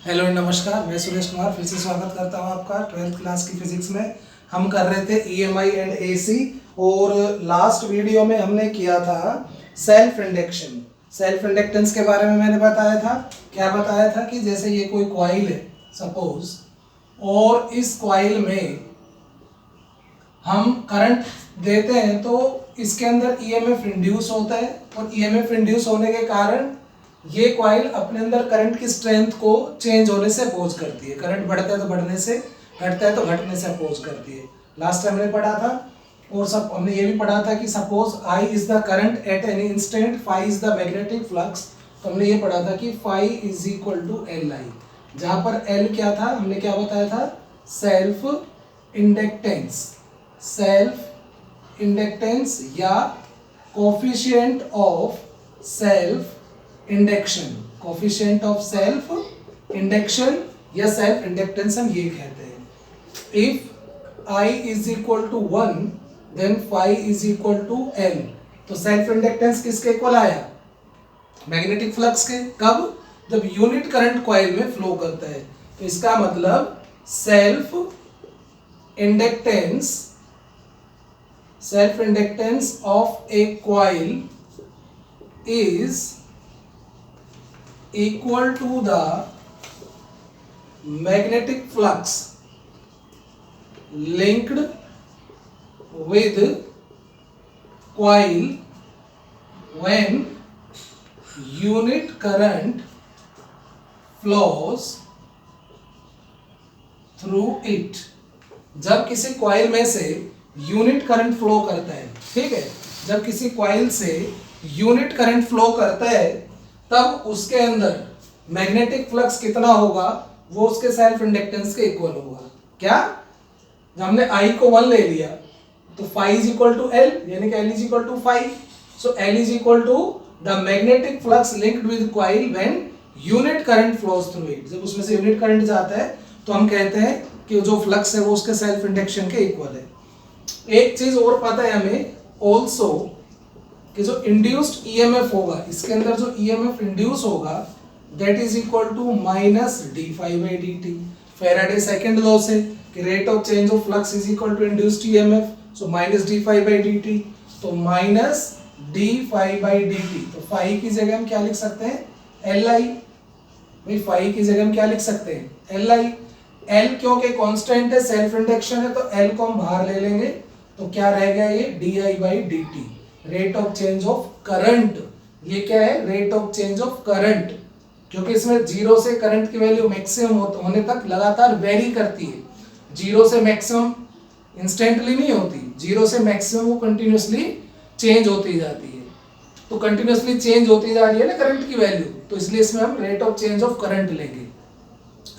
Hello नमस्कार, मैं सुरेश कुमार फिर से स्वागत करता हूं आपका 12th क्लास की फिजिक्स में। हम कर रहे थे ईएमआई एंड एसी और लास्ट वीडियो में हमने किया था सेल्फ इंडक्शन। सेल्फ इंडक्टेंस के बारे में मैंने बताया था। क्या बताया था कि जैसे ये कोई कॉइल है सपोज, और इस कॉइल में हम करंट देते हैं तो इसके अंदर ईएमएफ इंड्यूस होता है और ईएमएफ इंड्यूस होने के कारण ये कॉइल अपने अंदर करंट की स्ट्रेंथ को चेंज होने से अपोज करती है। करंट बढ़ता है तो बढ़ने से, घटता है तो घटने से अपोज करती है। लास्ट टाइम हमने पढ़ा था और सब हमने ये भी पढ़ा था कि suppose I is the current at any instant, phi is the magnetic flux. तो हमने ये पढ़ा था कि phi is equal to L I, जहां पर एल क्या था, हमने क्या बताया था, सेल्फ इंडक्टेंस। सेल्फ इंडक्टेंस या coefficient of self induction, coefficient of self induction या सेल्फ इंडक्टेंस हम ये कहते हैं। If I is equal to 1 then phi is equal to L. तो सेल्फ इंडक्टेंस किसके इक्वल आया, मैग्नेटिक फ्लक्स के। कब, जब यूनिट करंट कॉइल में फ्लो करता है। तो इसका मतलब self inductance of a coil is equal to the magnetic flux linked with coil when unit current flows through it। जब किसी कॉइल में से यूनिट करंट फ्लो करता है, ठीक है, जब किसी कॉइल से यूनिट करंट फ्लो करता है तब उसके अंदर मैग्नेटिक फ्लक्स कितना होगा, वो उसके सेल्फ इंडक्टेंस के इक्वल होगा। क्या, जब हमने I को 1 ले लिया तो phi is equal to L, यानी कि L is equal to phi. So L is equal to the magnetic flux linked with coil when unit current flows through it. जब उसमें से यूनिट करंट जाता है तो हम कहते हैं कि जो फ्लक्स है वो उसके सेल्फ इंडक्शन के इक्वल है। एक चीज और पता है हमें ऑल्सो कि जो इंड्यूस्ड ईएमएफ होगा, इसके अंदर जो ईएमएफ इंड्यूस होगा that is equal to minus d phi by D t. Faraday second law से कि rate of change of flux is equal to induced EMF, so minus d phi by D T. तो minus d phi by D T, तो phi की जगह हम क्या लिख सकते हैं, एल आई। भाई फाई की जगह हम क्या लिख सकते हैं, एल आई। एल क्योंकि कांस्टेंट है, सेल्फ इंडक्शन है, तो एल को हम बाहर ले लेंगे तो क्या रह गया, ये D I by D T, rate of change of current. ये क्या है, rate of change of current, क्योंकि इसमें जीरो से करंट की वैल्यू मैक्सिमम होने तक लगातार वेरी करती है। जीरो से मैक्सिमम इंस्टेंटली नहीं होती, जीरो से मैक्सिमम वो कंटिन्यूसली चेंज होती जाती है। तो कंटिन्यूसली चेंज होती जा रही है ना करंट की वैल्यू, तो इसलिए इसमें हम rate of change of current लेंगे।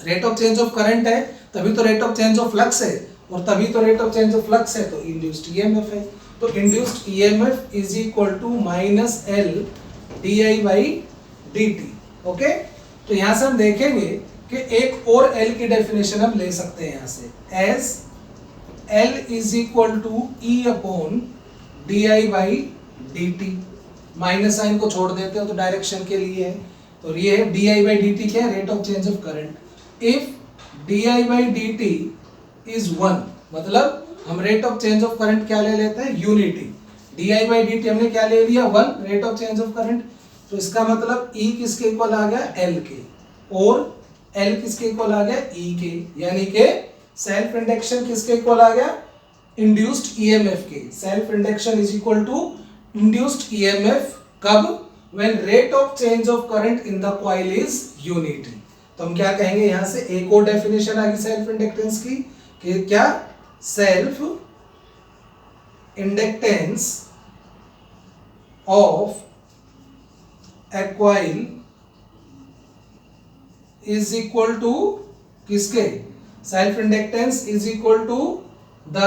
Rate of change of current है तभी तो rate of change of flux है, और तभी तो rate of change of flux है तो इंड्यूस्ड ईएमएफ है। तो induced EMF is equal to minus L D I by D t. Okay, तो यहां से हम देखेंगे कि एक और एल की डेफिनेशन हम ले सकते हैं यहां से, as L is equal to E upon D I by D T. Minus sign को छोड़ देते हो तो डायरेक्शन के लिए है, तो ये है D I by D T, क्या है, rate of change of current. If D I by D T is 1, मतलब हम rate of change of current क्या ले लेते हैं, unity. D I by D T हमने क्या ले लिया, 1 rate of change of current. तो इसका मतलब E किसके इक्वल आ गया, L के, और L किसके इक्वल आ गया, E के, यानी कि सेल्फ इंडक्शन किसके इक्वल आ गया, इंड्यूस्ड ईएमएफ के। Self induction is equal to induced EMF कब, when rate of change of current in the coil is unity. तो हम क्या कहेंगे, यहां से एक और डेफिनेशन आ गई सेल्फ इंडक्टेंस की, कि क्या, self inductance of a coil is equal to किसके, self inductance is equal to the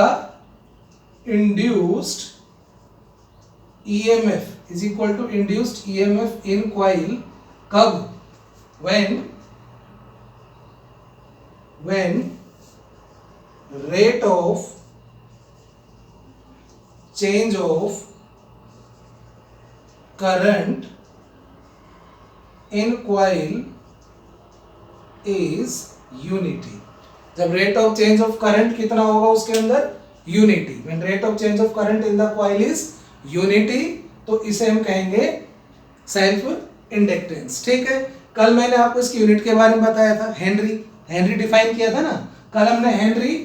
induced EMF is equal to induced EMF in coil. कब, when rate of change of current in coil is unity. जब rate of change of current कितना होगा उसके अंदर, unity. When rate of change of current in the coil is unity, तो इसे हम कहेंगे सेल्फ इंडक्टेंस। ठीक है, कल मैंने आपको इसकी यूनिट के बारे में बताया था, हेनरी, हेनरी डिफाइन किया था ना। कल हमने हेनरी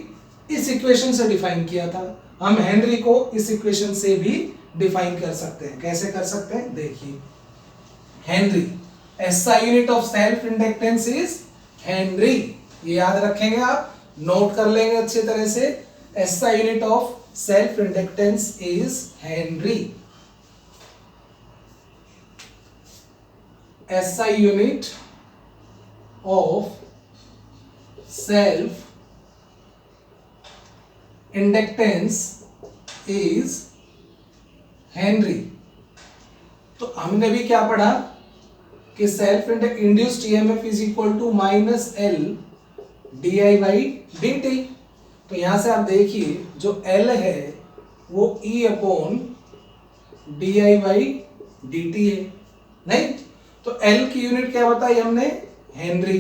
इस इक्वेशन से डिफाइन किया था, हम हेनरी को इस इक्वेशन से भी डिफाइन कर सकते हैं। कैसे कर सकते हैं, देखिए, Henry, SI unit of self inductance is Henry. ये याद रखेंगे आप, नोट कर लेंगे अच्छी तरह से। SI unit of self inductance is Henry. SI unit of self inductance is Henry। तो हमने भी क्या पढ़ा कि self induced EMF is equal to minus L D I by D T. तो यहां से आप देखिए जो L है वो E upon D I by D T है, नहीं? तो L की यूनिट क्या बताई हमने, हेनरी।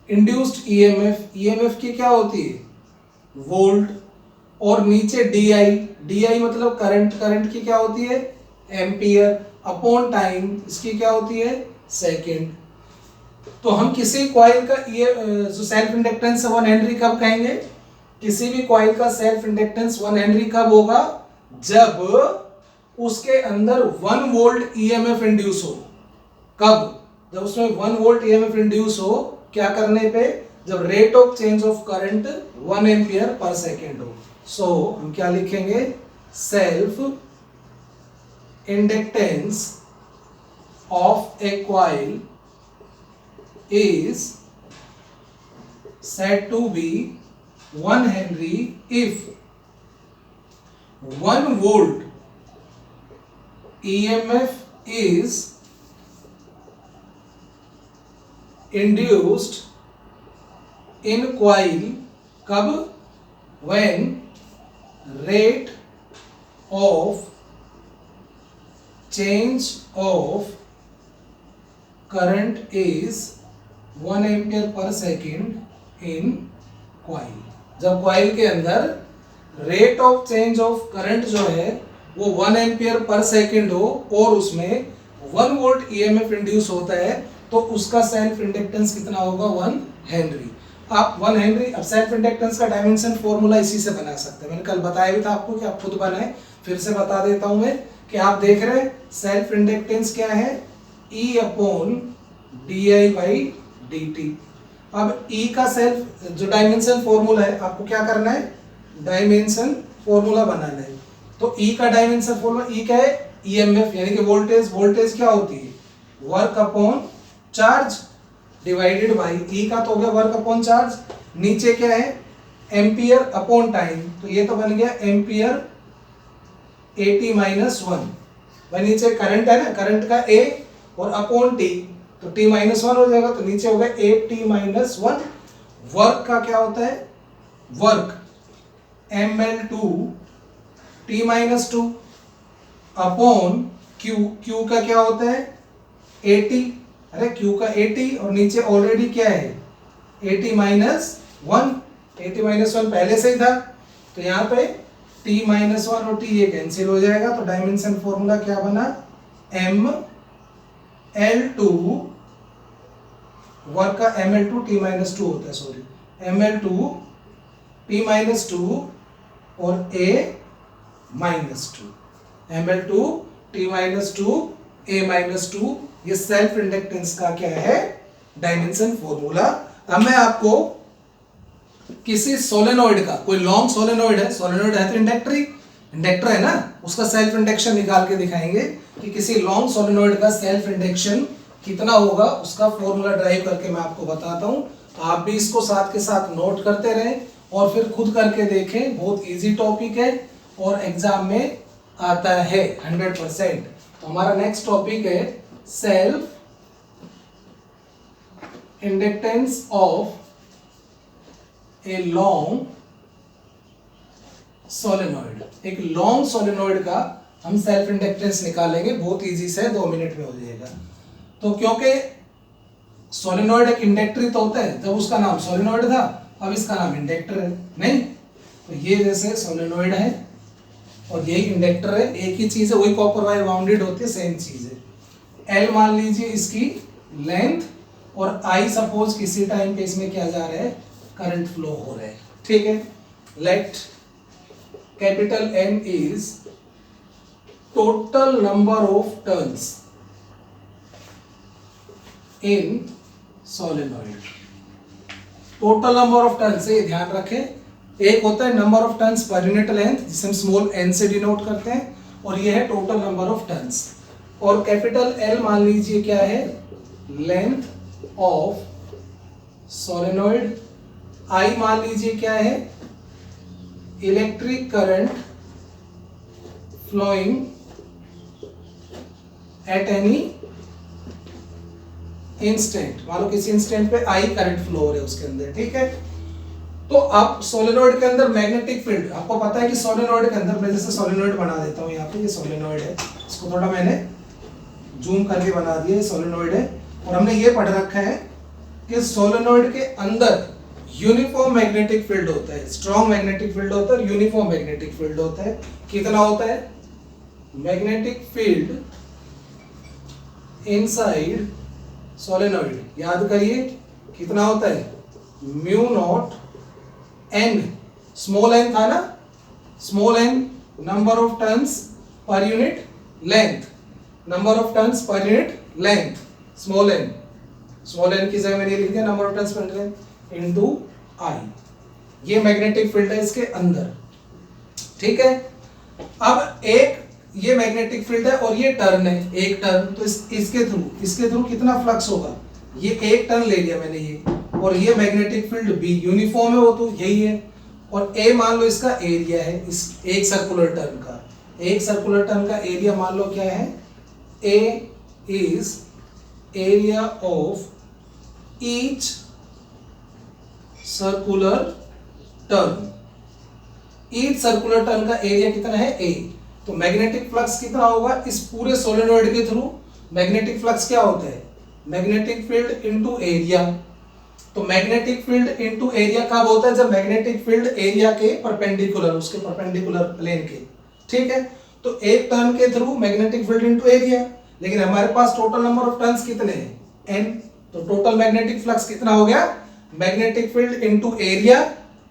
इंड्यूस्ड ईएमएफ, ईएमएफ की क्या होती है, वोल्ट। और नीचे DI, DI मतलब करंट, करंट की क्या होती है, एम्पियर। अपॉन टाइम, इसकी क्या होती है, सेकंड। तो हम किसी कॉइल का ये जो सेल्फ इंडक्टेंस 1 हेनरी कब कहेंगे, किसी भी कॉइल का सेल्फ इंडक्टेंस 1 हेनरी कब होगा, जब उसके अंदर 1 वोल्ट ईएमएफ इंड्यूस हो। कब, जब उसमें 1 वोल्ट ईएमएफ इंड्यूस हो, क्या करने पे, जब rate of change of current 1 ampere per second हो। सो हम क्या लिखेंगे, self inductance of a coil is said to be 1 Henry if 1 volt EMF is induced in coil। कब, when rate of change of current is 1 ampere per second in coil. जब coil के अंदर rate of change of current जो है वो 1 ampere per second हो और उसमें 1 वोल्ट ईएमएफ इंड्यूस होता है, तो उसका सेल्फ इंडक्टेंस कितना होगा, 1 हेनरी। आप 1 हेनरी, अब सेल्फ इंडक्टेंस का डायमेंशन फॉर्मूला इसी से बना सकते हैं। मैंने कल बताया भी था आपको कि आप खुद बनाएं, फिर से बता देता हूं मैं कि आप देख रहे हैं सेल्फ इंडक्टेंस क्या है, E upon D I by D T. अब E का सेल्फ जो डायमेंशन फॉर्मूला है, आपको क्या करना है, डायमेंशन फॉर्मूला बनाना है। तो E का डायमेंशन फॉर्मूला, E क्या है, ईएमएफ यानी कि वोल्टेज। वोल्टेज क्या होती है, work upon charge divided by, E का तो हो गया वर्क अपॉन चार्ज, नीचे क्या है, एम्पियर अपॉन टाइम। तो ये तो बन गया एम्पियर AT माइनस 1। भाई नीचे करंट है ना, करंट का A और अपॉन T, तो T माइनस 1 हो जाएगा, तो नीचे हो गया AT माइनस 1। वर्क का क्या होता है, work ML2 T minus 2 upon Q, Q का क्या होता है AT, अरे Q का AT और नीचे ऑलरेडी क्या है AT माइनस 1, AT माइनस 1 पहले से ही था, तो यहाँ पे T माइनस 1 और T ये कैंसिल हो जाएगा। तो डायमेंशन फॉर्मूला क्या बना, ML2, वर्क का ML2 T माइनस 2 होता है, सॉरी, ML2 T माइनस 2 और A minus 2, ML2 T minus 2 A minus 2, ये सेल्फ इंडक्टेंस का क्या है, डायमेंशन फॉर्मूला। अब मैं आपको किसी सोलेनोइड का, कोई लॉन्ग सोलेनोइड है, सोलेनोइड है तो इंडक्टरी, इंडक्टर है ना, उसका सेल्फ इंडक्शन निकाल के दिखाएंगे कि किसी लॉन्ग सोलेनोइड का सेल्फ इंडक्शन कितना होगा, उसका फॉर्मूला ड्राइव करके मैं आपको बताता हूं। आप भी इसको साथ के साथ नोट करते रहें और फिर खुद करके देखें, बहुत इजी टॉपिक है और एग्जाम में आता है 100%। तो हमारा नेक्स्ट टॉपिक है self inductance of a long solenoid. एक लॉन्ग सोलेनोइड का हम सेल्फ इंडक्टेंस निकालेंगे, बहुत इजी से 2 मिनट में हो जाएगा। तो क्योंकि सोलेनोइड एक इंडक्टर ही तो होता है, जब उसका नाम सोलेनोइड था अब इसका नाम इंडक्टर है, नहीं? तो ये जैसे सोलेनोइड है और यही इंडक्टर है, एक ही चीज है, वही कॉपर वायर बाउंडेड होती है, सेम चीज है। एल मान लीजिए इसकी लेंथ और आई सपोज किसी टाइम पे इसमें क्या जा रहा है, करंट फ्लो हो रहा है, ठीक है। Let capital N is total number of turns in solenoid. Total number of turns, ये ध्यान रखें, एक होता है number of turns per unit length जिसे हम स्मॉल एन से डिनोट करते हैं, और ये है टोटल नंबर ऑफ टर्न्स। और कैपिटल एल मान लीजिए क्या है, लेंथ ऑफ सोलेनोइड। आई मान लीजिए क्या है, electric current flowing at any instant, मान लो किसी इंस्टेंट पे आई करंट फ्लो हो रहा है उसके अंदर, ठीक है। तो अब सोलेनोइड के अंदर मैग्नेटिक फील्ड, आपको पता है कि सोलेनोइड के अंदर, मैं जैसे सोलेनोइड बना देता हूँ यहाँ पे, ये सोलेनोइड है, इसको थोड़ा मैंने जूम करके बना दिया, सोलेनोइड है। और हमने ये पढ़ रखा है कि सोलेनोइड के अंदर यूनिफॉर्म मैग्नेटिक फील्ड होता है, स्ट्रॉन्ग मैग्नेटिक फील्ड होता है, यूनिफॉर्म मैग्नेटिक फील्ड होता है। कितना होता है मैग्नेटिक फील्ड इनसाइड सोलेनोइड, याद करिए कितना होता है, mu naught N, small N था ना, small N number of turns per unit length, number of turns per unit length, small N की जगह मैंने लिख दिया number of turns per length into I. ये मैग्नेटिक फील्ड है इसके अंदर, ठीक है। अब एक ये मैग्नेटिक फील्ड है और ये टर्न है, एक टर्न, तो इसके थ्रू कितना फ्लक्स होगा, ये एक टर्न ले लिया मैंने ये, और ये मैग्नेटिक फील्ड बी यूनिफॉर्म है, वो तो यही है। और ए मान लो इसका एरिया है, इस एक सर्कुलर टर्न का, एक सर्कुलर टर्न का एरिया मान लो क्या है, A is area of each circular turn. Each circular turn का एरिया कितना है, ए। तो मैग्नेटिक फ्लक्स कितना होगा इस पूरे सोलेनोइड के थ्रू, मैग्नेटिक फ्लक्स क्या होता है, मैग्नेटिक फील्ड इनटू एरिया। तो मैग्नेटिक फील्ड इनटू एरिया कब होता है, जब मैग्नेटिक फील्ड एरिया के परपेंडिकुलर, उसके परपेंडिकुलर प्लेन के, ठीक है। तो एक टर्न के through magnetic field into area, लेकिन हमारे पास टोटल नंबर ऑफ टर्न्स कितने हैं, एन। तो टोटल मैग्नेटिक फ्लक्स कितना हो गया, मैग्नेटिक फील्ड इनटू एरिया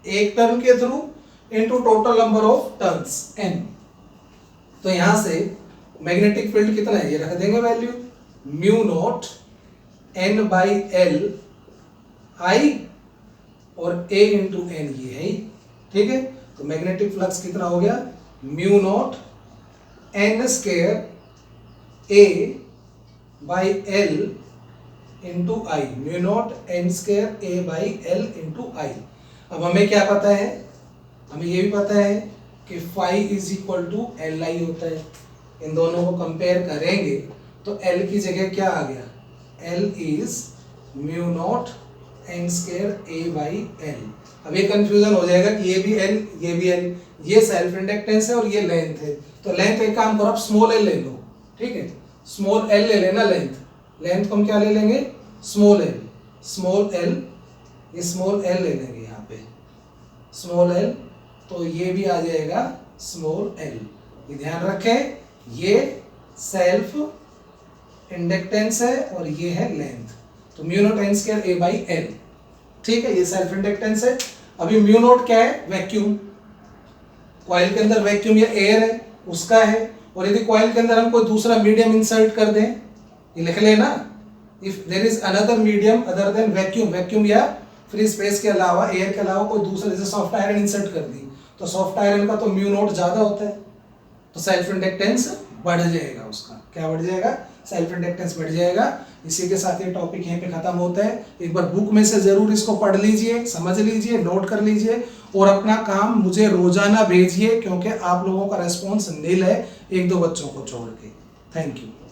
एक टर्न के through into total number of turns N. तो यहां से मैग्नेटिक फील्ड कितना है, ये रख देंगे value, mu naught N by L I और ए इंटू एन, ये है, ठीक है। तो मैग्नेटिक फ्लक्स कितना हो गया, mu naught N square A by L into I, mu naught N square A by L into I. अब हमें क्या पता है, हमें ये भी पता है कि phi is equal to L I होता है। इन दोनों को कंपेयर करेंगे तो एल की जगह क्या आ गया, L is mu naught N square A by L. अब ये कंफ्यूजन हो जाएगा कि ये भी एल ये भी एल, ये सेल्फ इंडक्टेंस है और ये लेंथ है। तो लेंथ एक काम करो, आप स्मॉल एल ले लो, ठीक है, स्मॉल एल ले लेना लेंथ को हम क्या ले लेंगे, स्मॉल एल, ये स्मॉल एल ले लेंगे यहाँ पे, स्मॉल एल, तो ये भी आ जाएगा स्मॉल एल। ये ध्यान रखें, ये सेल्फ इंडक्टेंस है और ये है लेंथ। तो mu naught N square A by L, ठीक है, ये सेल्फ इंडक्टेंस है। अभी म्यू नॉट क्या है, वैक्यूम, कॉइल के अंदर वैक्यूम या एयर है उसका है। और यदि कॉइल के अंदर हम कोई दूसरा मीडियम इंसर्ट कर दें, ये लिख लेना, if there is another medium other than vacuum या फ्री स्पेस के अलावा, एयर के अलावा कोई दूसरा, जैसे सॉफ्ट आयरन इंसर्ट कर दी, तो सॉफ्ट आयरन का तो म्यू नॉट ज्यादा होता है, तो सेल्फ इंडक्टेंस बढ़ जाएगा उसका, क्या बढ़ जाएगा, सेल्फ इंडक्टेंस बढ़ जाएगा। इसी के साथ ये टॉपिक यहीं पे खत्म होता है। एक बार बुक में से जरूर इसको पढ़ लीजिए, समझ लीजिए, नोट कर लीजिए और अपना काम मुझे रोजाना भेजिए, क्योंकि आप लोगों का रेस्पॉन्स नील है, एक दो बच्चों को छोड़ के। Thank you.